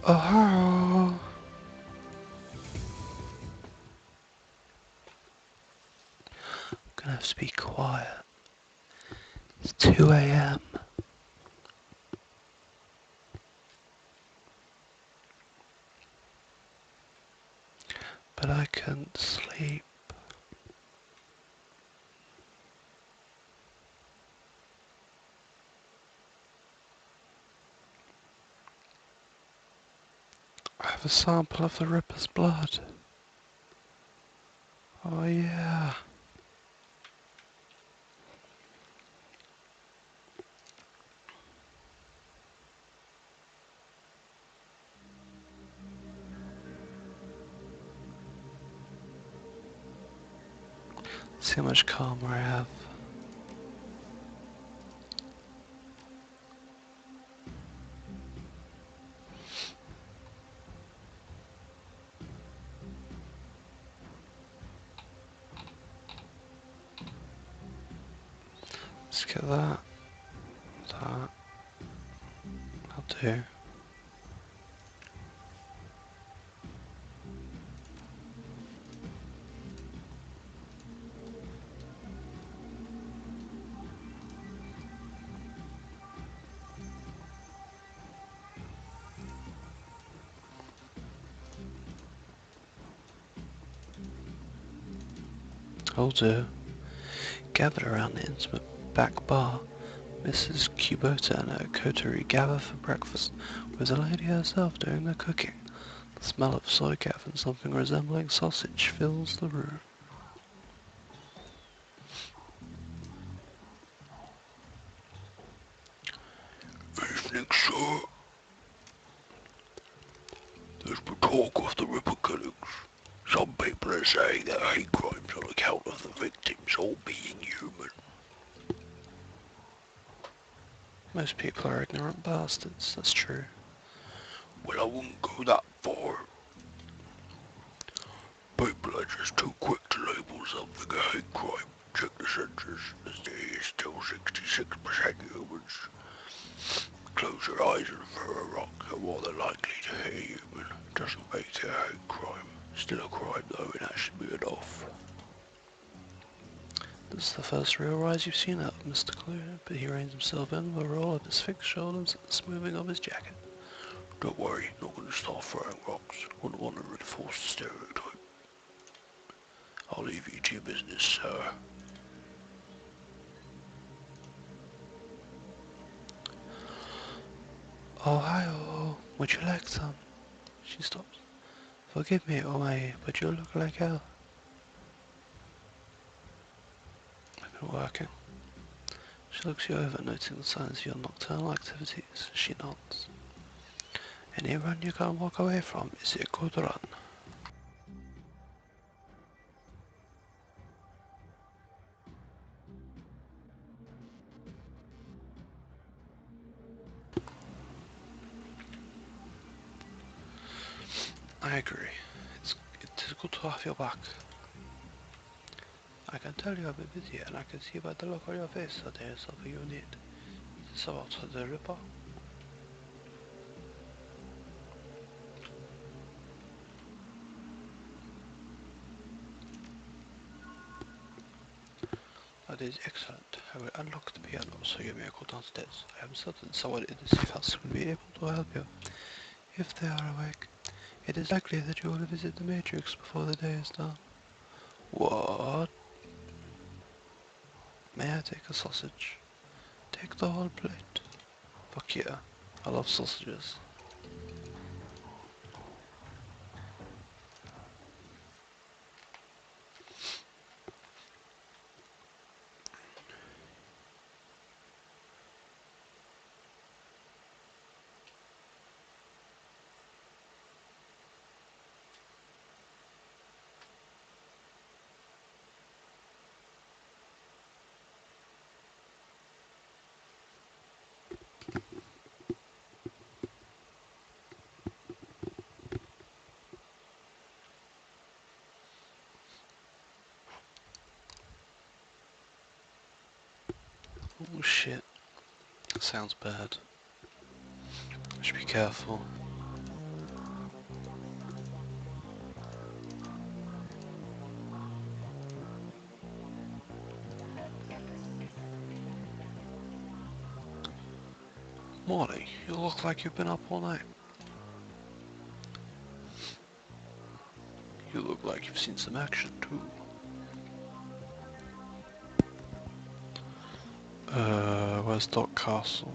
Oh, I'm gonna have to be quiet. It's 2 a.m. But I can't sleep. I have a sample of the Ripper's blood. Oh yeah. See how much calmer I have. Let's get that. That. I'll do. I'll do. Gathered around the intimate back bar, Mrs. Kubota and her coterie gather for breakfast, with the lady herself doing the cooking. The smell of soy calf and something resembling sausage fills the room. Evening, sir. There's been talk of the Ripper killings. Some people are saying they're hate crimes on account of the victims all being human. Most people are ignorant bastards, that's true. Well, I wouldn't go that far. People are just too quick to label something a hate crime. Check the census, as there is still 66% humans. Close your eyes and throw a rock, you're more than likely to hit a human. Doesn't make it a hate crime. Still a crime though, and that should be enough. This is the first real rise you've seen out of Mr. Clue, but he reins himself in with a roll of his fixed shoulders and the smoothing of his jacket. Don't worry, not gonna start throwing rocks. Wouldn't want to reinforce the stereotype. I'll leave you to your business, sir. Oh, hi, oh, would you like some? She stops. Forgive me, oh my, but you look like hell. I've been working. She looks you over, noting the signs of your nocturnal activities. She nods. Any run you can't walk away from is a good run. I agree. It is good to have you back. I can tell you're a bit busy, and I can see by the look on your face that there is something you need. Is this about the Ripper? That is excellent. I will unlock the piano so you may go downstairs. I am certain someone in the safe house will be able to help you. If they are awake, it is likely that you will visit the Matrix before the day is done. What? May I take a sausage? Take the whole plate. Fuck yeah. I love sausages. Oh shit. That sounds bad. I should be careful. Morty, you look like you've been up all night. You look like you've seen some action too. Where's Doc Castle?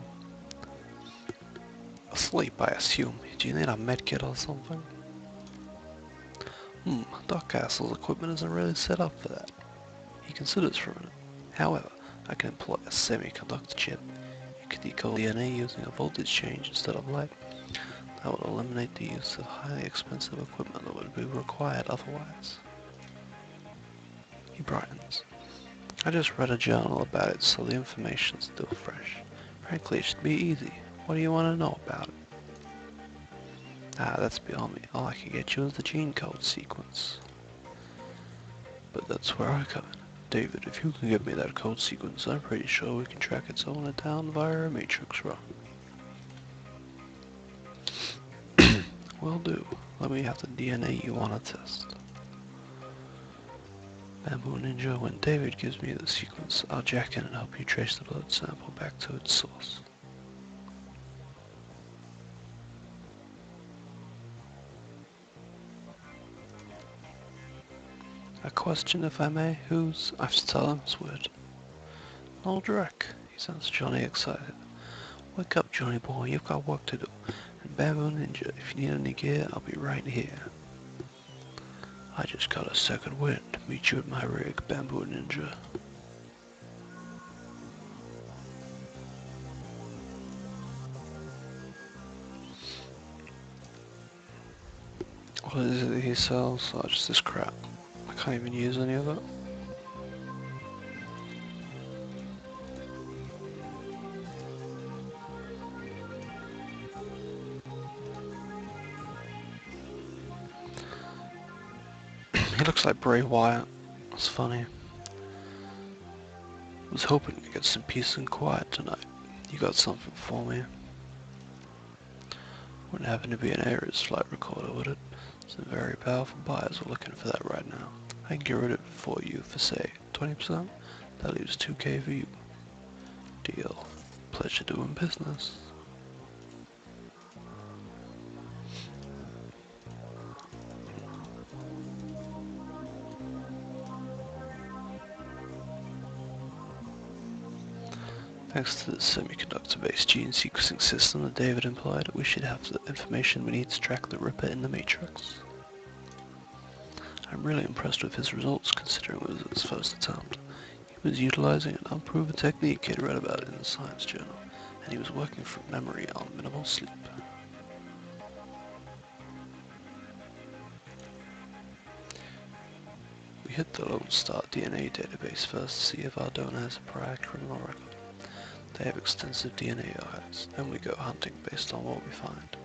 Asleep, I assume. Do you need a medkit or something? Doc Castle's equipment isn't really set up for that. He considers for a minute. However, I can employ a semiconductor chip. You could decode DNA using a voltage change instead of light. That would eliminate the use of highly expensive equipment that would be required otherwise. He brightens. I just read a journal about it, so the information's still fresh. Frankly, it should be easy. What do you want to know about it? Ah, that's beyond me. All I can get you is the gene code sequence. But that's where I come in. David, if you can give me that code sequence, I'm pretty sure we can track its owner down via a matrix run. Will do. Let me have the DNA you want to test. Bamboo Ninja, when David gives me the sequence, I'll jack in and help you trace the blood sample back to its source. A question, if I may. Who's? I have to tell him, it's weird. Old Drek. He sounds Johnny excited. Wake up, Johnny boy, you've got work to do. And Bamboo Ninja, if you need any gear, I'll be right here. I just got a second wind. Meet you at my rig, Bamboo Ninja. What is it that he sells? Oh, just this crap. I can't even use any of it. He looks like Bray Wyatt. That's funny. I was hoping to get some peace and quiet tonight. You got something for me? Wouldn't happen to be an Ares flight recorder, would it? Some very powerful buyers are looking for that right now. I can get rid of it for you for, say, 20%? That leaves 2K for you. Deal. Pleasure doing business. Thanks to the semiconductor-based gene sequencing system that David implied, we should have the information we need to track the Ripper in the Matrix. I'm really impressed with his results, considering it was his first attempt. He was utilizing an unproven technique he'd read about in the science journal, and he was working from memory on minimal sleep. We hit the Lone Star DNA database first to see if our donor has a prior criminal record. They have extensive DNA archives, then we go hunting based on what we find.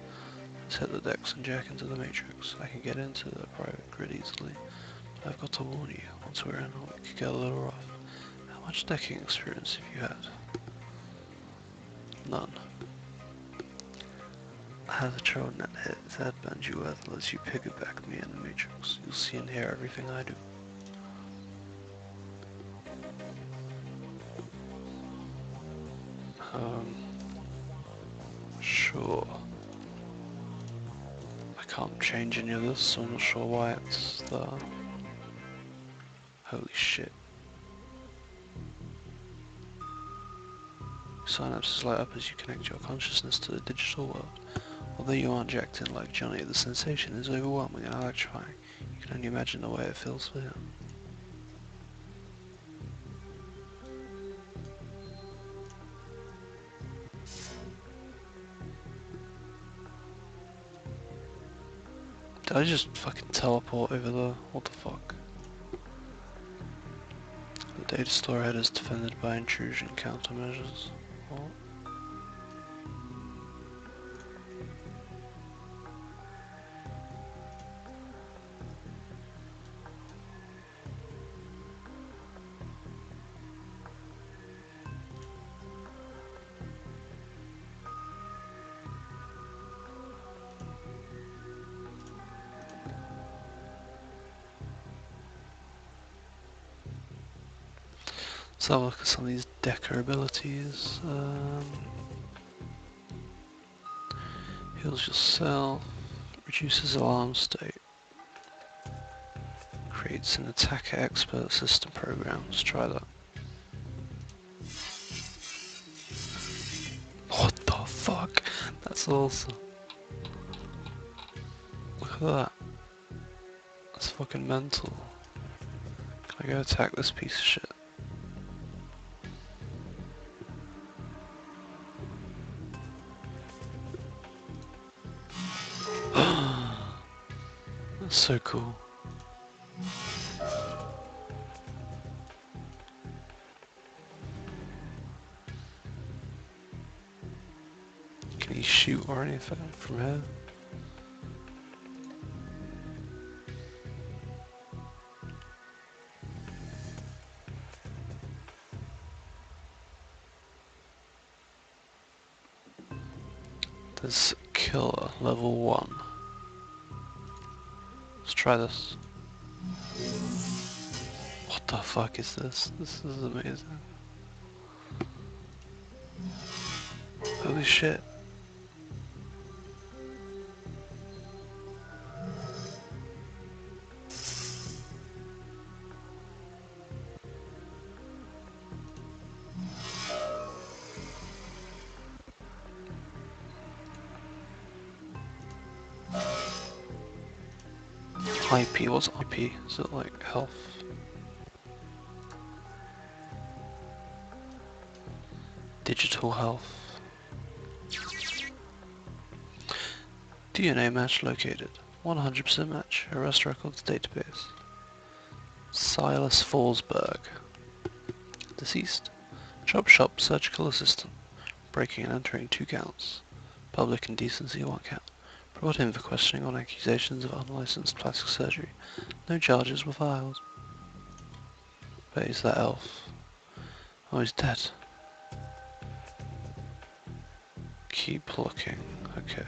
Let's hit the decks and jack into the Matrix. I can get into the private grid easily. I've got to warn you, once we're in, we could get a little rough. How much decking experience have you had? None. I have a Trojan headband you with lets you piggyback me in the Matrix. You'll see and hear everything I do. Sure. I can't change any of this, so I'm not sure why it's there. Holy shit. Synapses light up as you connect your consciousness to the digital world. Although you aren't jacked in like Johnny, the sensation is overwhelming and electrifying. You can only imagine the way it feels for him. Did I just fucking teleport over there? What the fuck? The data storehead is defended by intrusion countermeasures. What? Let's have a look at some of these Decker abilities. Heals your cell. Reduces alarm state. Creates an attacker expert system program. Let's try that. What the fuck? That's awesome. Look at that. That's fucking mental. Can I go attack this piece of shit? That's so cool. Can he shoot or anything from here? There's killer level 1. Let's try this. What the fuck is this? This is amazing. Holy shit. IP, what's IP? Is it like health? Digital health. DNA match located. 100% match. Arrest records database. Silas Forsberg. Deceased. Chop shop surgical assistant. Breaking and entering 2 counts. Public indecency 1 count. Brought in for questioning on accusations of unlicensed plastic surgery. No charges were filed. But he's that elf. Oh, he's dead. Keep looking. Okay.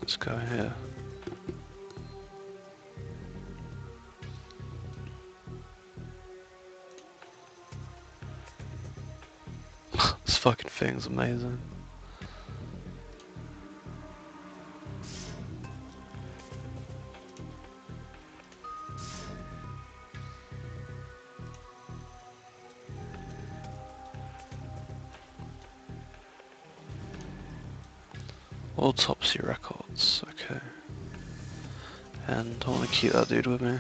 Let's go here. This fucking thing's amazing. Autopsy records, okay. And I want to keep that dude with me.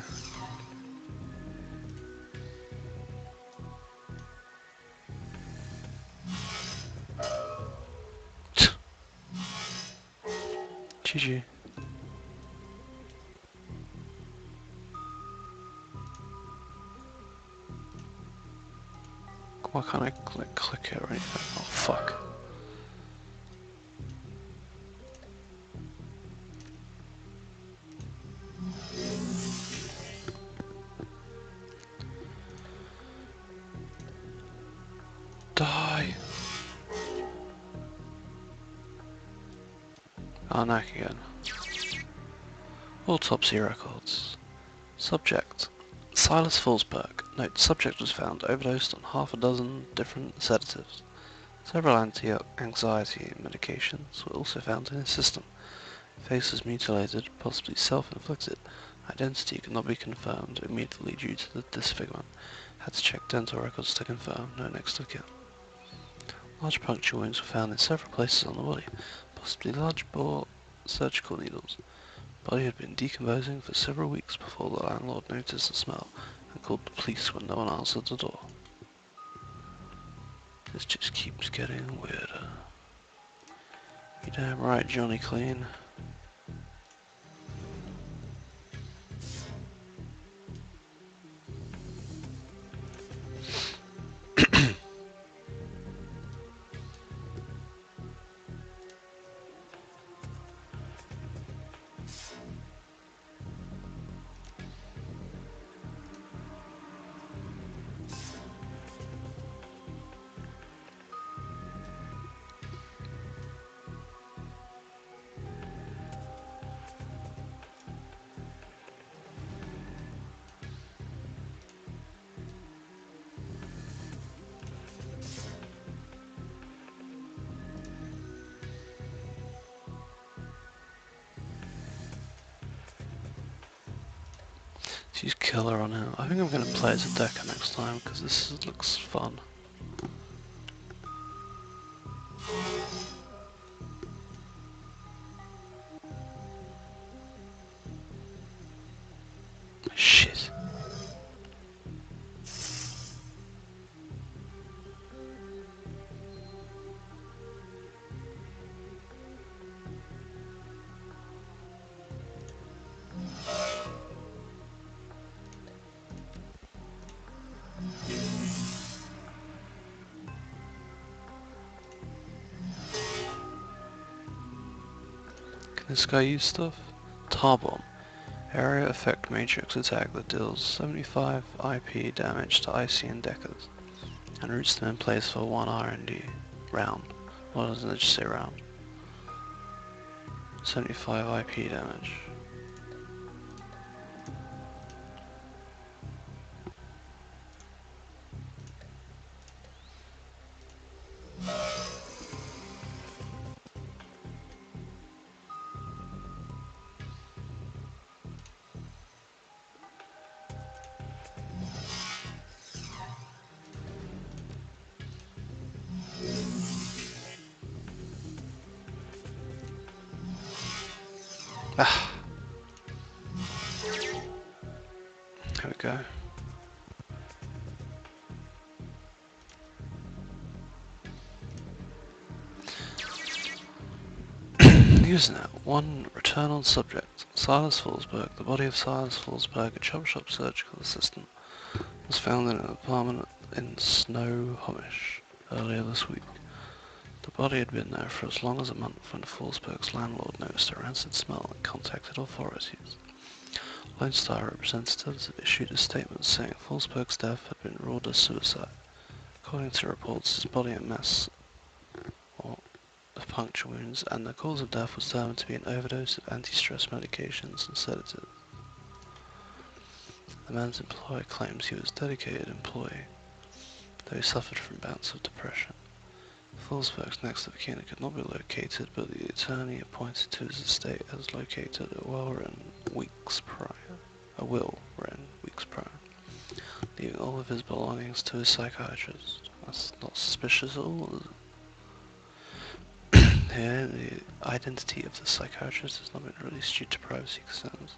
GG. Why can't I click it or anything? Oh fuck. Die! Oh, knack again. Autopsy records. Subject. Silas Forsberg. Note, subject was found overdosed on half a dozen different sedatives. Several anti-anxiety medications were also found in his system. Face was mutilated, possibly self-inflicted. Identity could not be confirmed immediately due to the disfigurement. Had to check dental records to confirm. No next of kin. Large puncture wounds were found in several places on the body, possibly large bore surgical needles. The body had been decomposing for several weeks before the landlord noticed the smell and called the police when no one answered the door. This just keeps getting weirder. You damn right, Johnny Clean. Let's use killer on him. I think I'm going to play as a decker next time because this looks fun. Shit. Can this guy use stuff? Tar bomb. Area effect matrix attack that deals 75 IP damage to IC and deckers and roots them in place for 1 R&D round. Why doesn't it just say round? 75 IP damage. Ah, there we go. Usenet, 1 return on subject. Silas Fallsburg. The body of Silas Fallsburg, a chop shop surgical assistant, was found in an apartment in Snohomish earlier this week. The body had been there for as long as a month when Fallsburg's landlord noticed a rancid smell and contacted authorities. Lone Star representatives have issued a statement saying Fallsburg's death had been ruled as suicide. According to reports, his body and mass of puncture wounds, and the cause of death was determined to be an overdose of anti-stress medications and sedatives. The man's employer claims he was a dedicated employee, though he suffered from bouts of depression. Fallsburg's next of kin could not be located, but the attorney appointed to his estate has located a will written weeks prior, leaving all of his belongings to his psychiatrist. That's not suspicious at all, is it? The identity of the psychiatrist has not been released due to privacy concerns.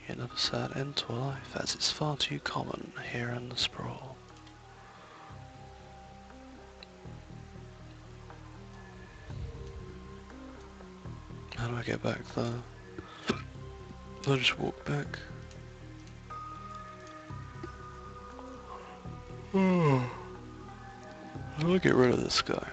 Yet another sad end to a life, as it's far too common here in the sprawl. How do I get back there? I'll just walk back. How do I get rid of this guy?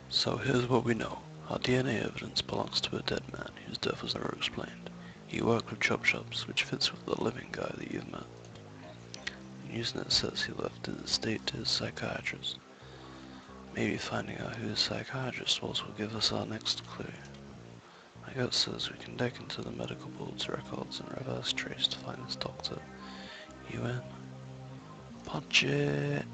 So here's what we know. Our DNA evidence belongs to a dead man whose death was never explained. He worked with chop shops, which fits with the living guy that you've met. Usenet says he left his estate to his psychiatrist. Maybe finding out who his psychiatrist was will give us our next clue. My gut says we can dig into the medical board's records and reverse trace to find this doctor. UN. Punch it!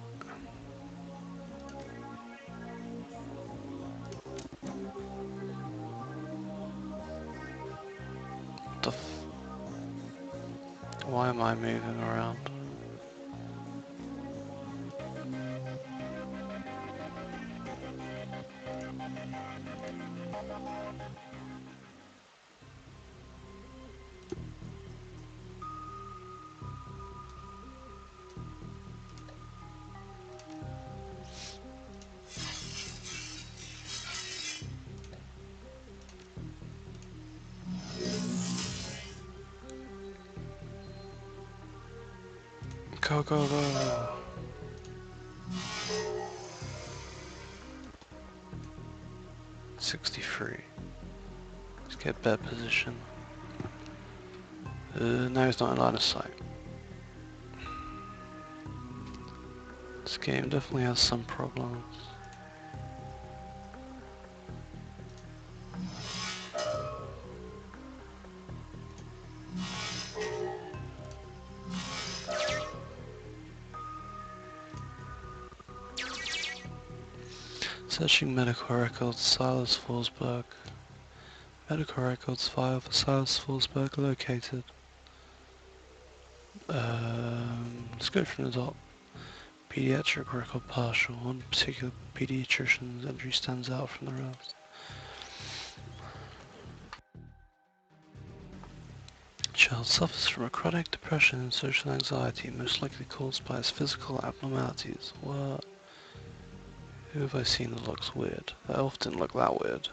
Why am I moving around? Go, go, go! 63. Let's get bed position. Now he's not in line of sight. This game definitely has some problems. Searching medical records, Silas Forsberg. Medical records file for Silas Forsberg located. Description is up. Pediatric record partial. One particular pediatrician's entry stands out from the rest. Child suffers from a chronic depression and social anxiety, most likely caused by his physical abnormalities. What? Who have I seen that looks weird? That elf didn't look that weird.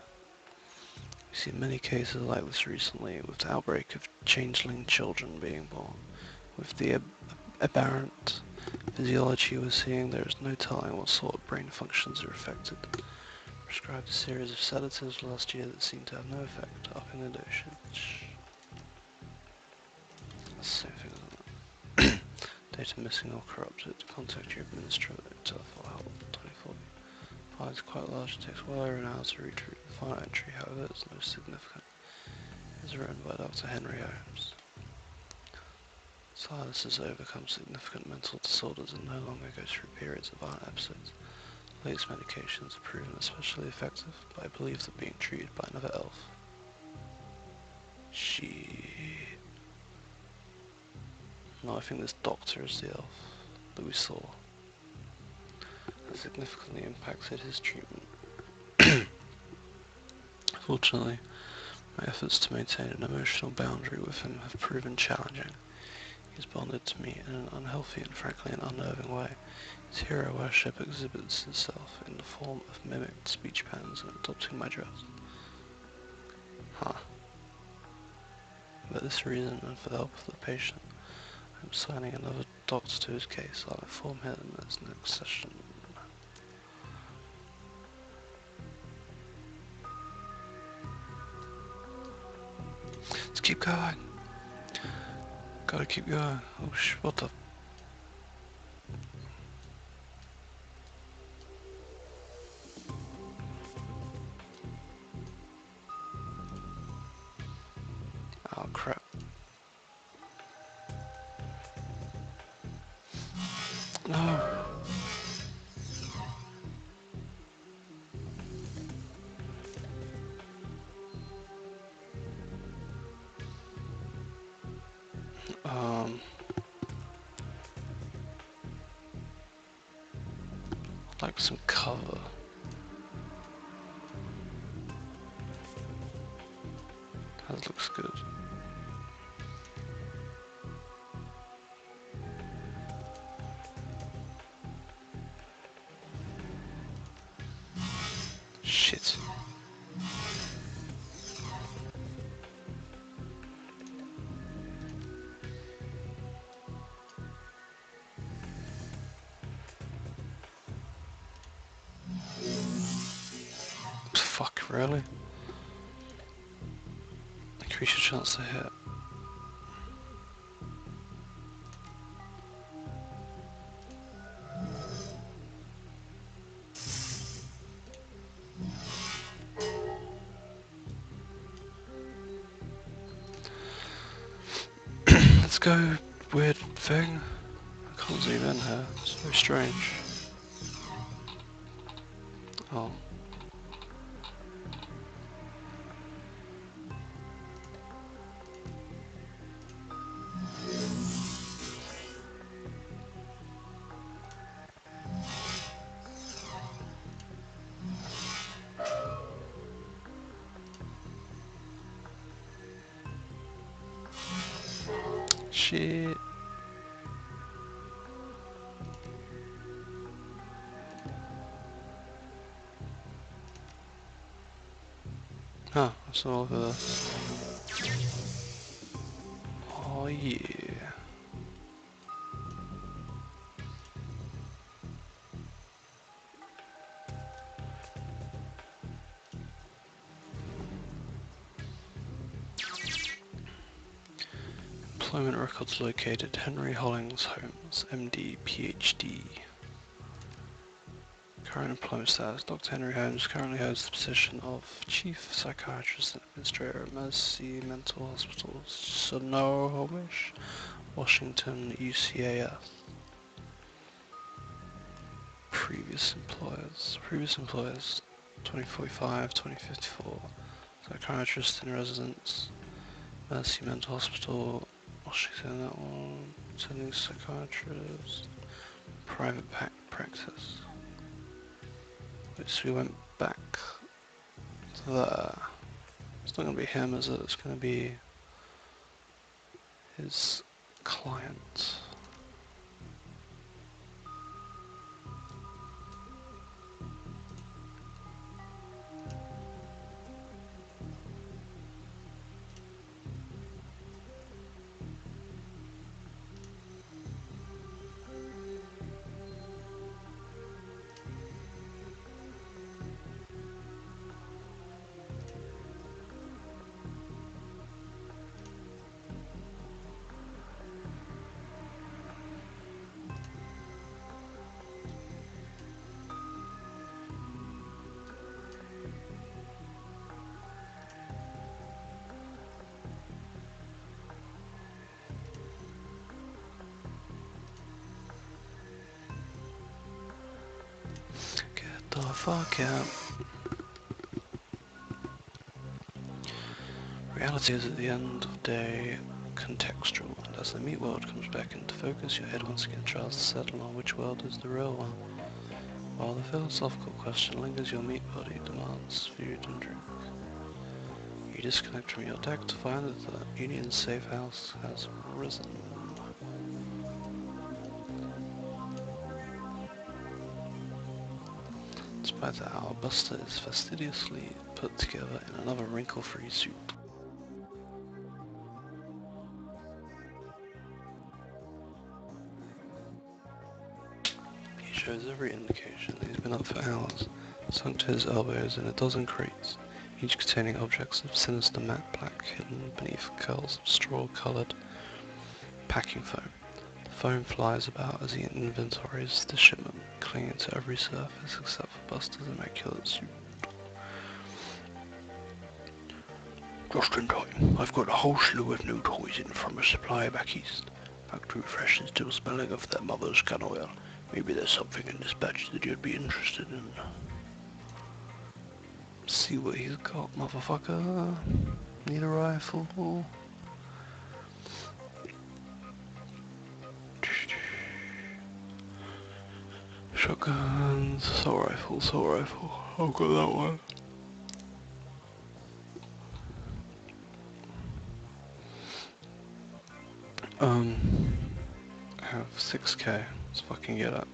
We've seen many cases like this recently, with the outbreak of changeling children being born. With the aberrant physiology we're seeing, there is no telling what sort of brain functions are affected. Prescribed a series of sedatives last year that seemed to have no effect, up in the dosage. That's the same thing, isn't it? Data missing or corrupted. Contact your administrator for help. 24. File is quite large, it takes well over an hour to read through. The final entry, however, is no significant. It is written by Dr. Henry Holmes. Silas has overcome significant mental disorders and no longer goes through periods of violent episodes. The latest medications are proven especially effective, but I believe they're being treated by another elf. Shit. No, I think this doctor is the elf that we saw. That significantly impacted his treatment. Fortunately, my efforts to maintain an emotional boundary with him have proven challenging. He's bonded to me in an unhealthy and frankly an unnerving way. His hero worship exhibits itself in the form of mimicked speech patterns and adopting my dress. Huh. For this reason and for the help of the patient, I'm signing another doctor to his case. I'll inform him in his next session. Let's keep going. Gotta keep going. Oh what the... Oh crap. No. Like some cover. That looks good. Shit. Fuck, really? Increase your chance to hit. Let's go, weird thing. I can't zoom in here. It's very strange. Oh. Shit. Huh, that's all over this. Oh yeah. Employment records located Henry Hollings Holmes, MD, PhD. Current employment status. Dr. Henry Holmes currently holds the position of Chief Psychiatrist and Administrator at Mercy Mental Hospital, Snohomish, Washington, UCAS. Previous employers, 2045, 2054. Psychiatrist in residence, Mercy Mental Hospital, Washington, that one. Attending psychiatrist, private practice. So we went back to there. It's not going to be him, is it? It's going to be his client. Get the fuck out. Reality is at the end of the day contextual, and as the meat world comes back into focus, your head once again tries to settle on which world is the real one. While the philosophical question lingers, your meat body demands food and drink. You disconnect from your deck to find that the Union safe house has risen. Despite that, our buster is fastidiously put together in another wrinkle-free suit. He shows every indication that he's been up for hours, sunk to his elbows in a dozen crates, each containing objects of sinister matte black hidden beneath curls of straw-coloured packing foam. The foam flies about as he inventories the shipment, clinging to every surface except for Buster's immaculate suit. Just in time. I've got a whole slew of new toys in from a supplier back east. Factory fresh and still smelling of their mother's gun oil. Maybe there's something in this batch that you'd be interested in. See what he's got, motherfucker. Need a rifle? Shotguns, assault rifle. I've got that one. I have 6k. Let's fucking get it.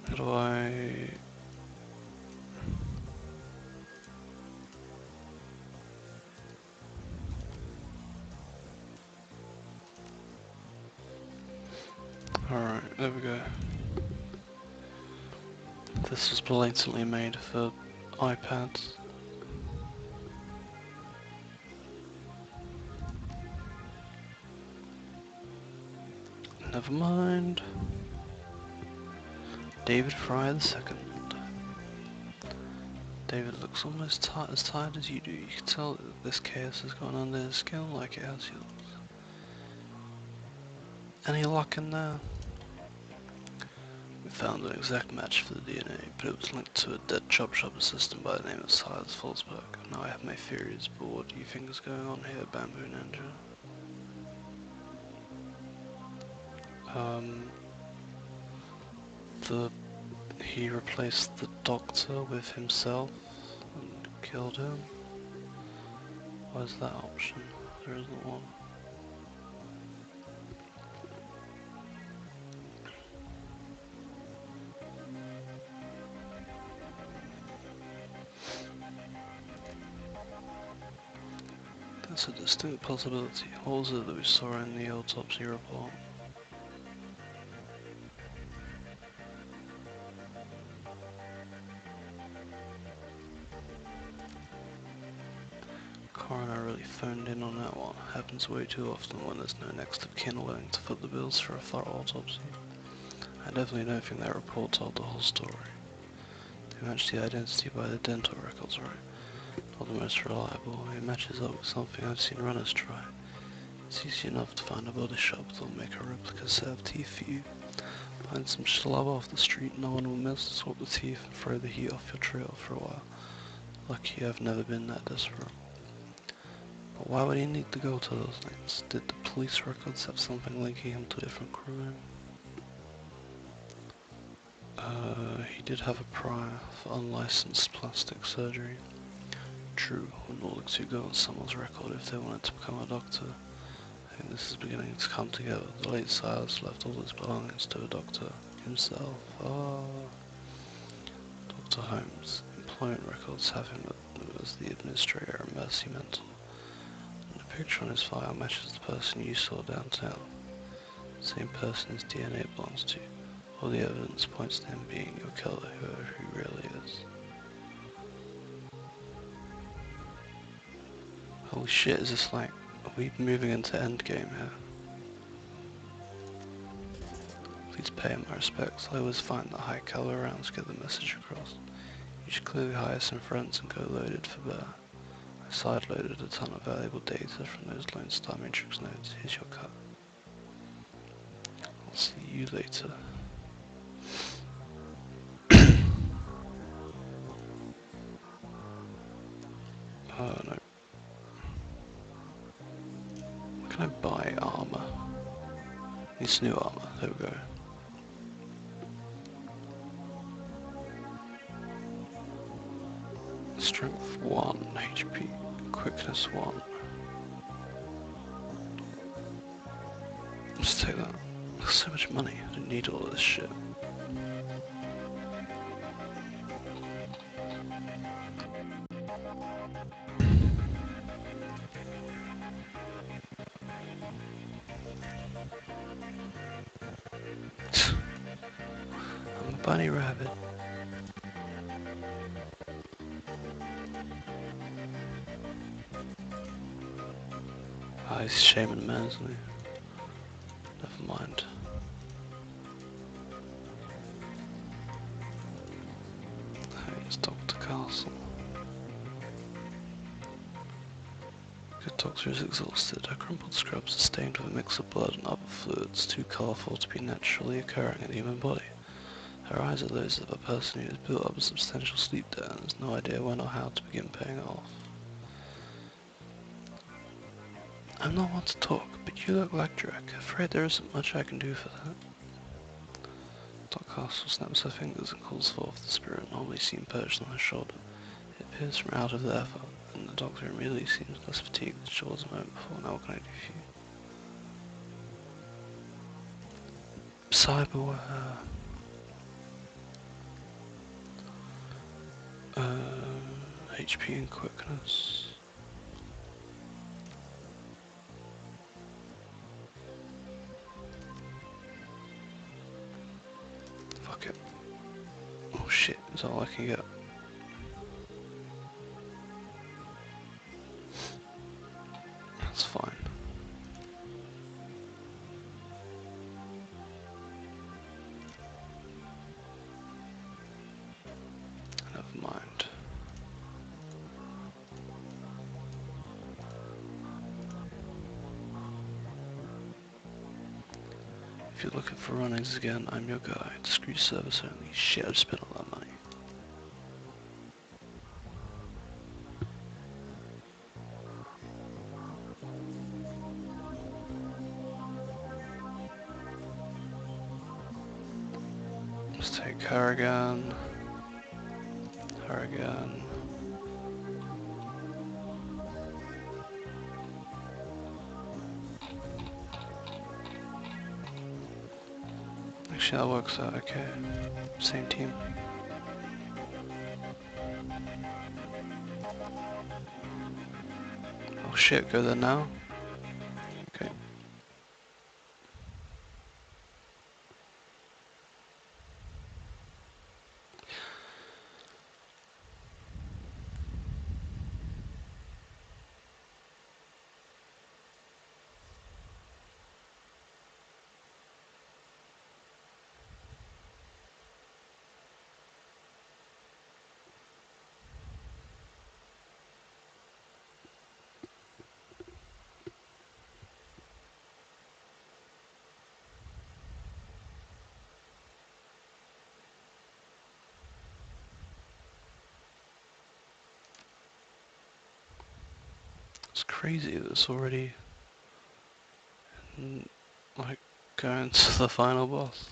How do I... Alright, there we go. This was blatantly made for iPads. Never mind. David Fry II. David looks almost as tired as you do. You can tell that this chaos has gone under his skin like it has yours. Any luck in there? We found an exact match for the DNA, but it was linked to a dead chop shop assistant by the name of Silas Forsberg. Now I have my theories, but what do you think is going on here, Bamboo Ninja? He replaced the doctor with himself and killed him. Where's that option? There isn't one. That's a distinct possibility. What was it that we saw in the autopsy report? really phoned in on that one. Happens way too often when there's no next of kin willing to foot the bills for a thorough autopsy. I definitely don't think that report told the whole story. They matched the identity by the dental records, right? Not the most reliable. It matches up with something I've seen runners try. It's easy enough to find a body shop that'll make a replica set of teeth for you. Find some schlub off the street, no one will miss to swap the teeth and throw the heat off your trail for a while. Lucky I've never been that desperate. But why would he need to go to those lengths? Did the police records have something linking him to a different crime? He did have a prior for unlicensed plastic surgery. True, wouldn't look too good on someone's record if they wanted to become a doctor. I think this is beginning to come together. The late Silas left all his belongings to a doctor himself. Oh. Dr. Holmes. Employment records have him as the administrator of Mercy Mental. And the picture on his file matches the person you saw downtown. Same person his DNA belongs to. All the evidence points to him being your killer, whoever he really is. Holy shit, is this like, are we moving into endgame here? Please pay him my respects. I always find that high caliber rounds get the message across. You should clearly hire some friends and go loaded for bear. I side-loaded a ton of valuable data from those Lone Star Matrix nodes. Here's your cut. I'll see you later. No. Can I buy armor? Needs new armor. There we go. Strength 1, HP, quickness 1. Let's take that. That's so much money. I don't need all of this shit. I'm a bunny rabbit. Ah, he's shaming man, isn't he? Never mind. It's Dr. Castle. Good doctor is exhausted. Her crumpled scrubs are stained with a mix of blood and other fluids too colourful to be naturally occurring in the human body. Her eyes are those of a person who has built up a substantial sleep debt and has no idea when or how to begin paying it off. I'm not one to talk, but you look like Drake. Afraid there isn't much I can do for that. Dr. Castle snaps her fingers and calls forth the spirit normally seen perched on her shoulder. It appears from out of the effort, and the doctor immediately seems less fatigued than she was a moment before. Now what can I do for you? Cyberware. HP and quickness. Fuck it. Oh shit, is that all I can get? That's fine. Never mind. If you're looking for runnings again, I'm your guy. Discreet service only. Shit, I've spent all that money. Let's take her again. Her again. Actually, that works out okay. Same team. Oh shit, go there now? Okay. It's crazy that it's already like going to the final boss.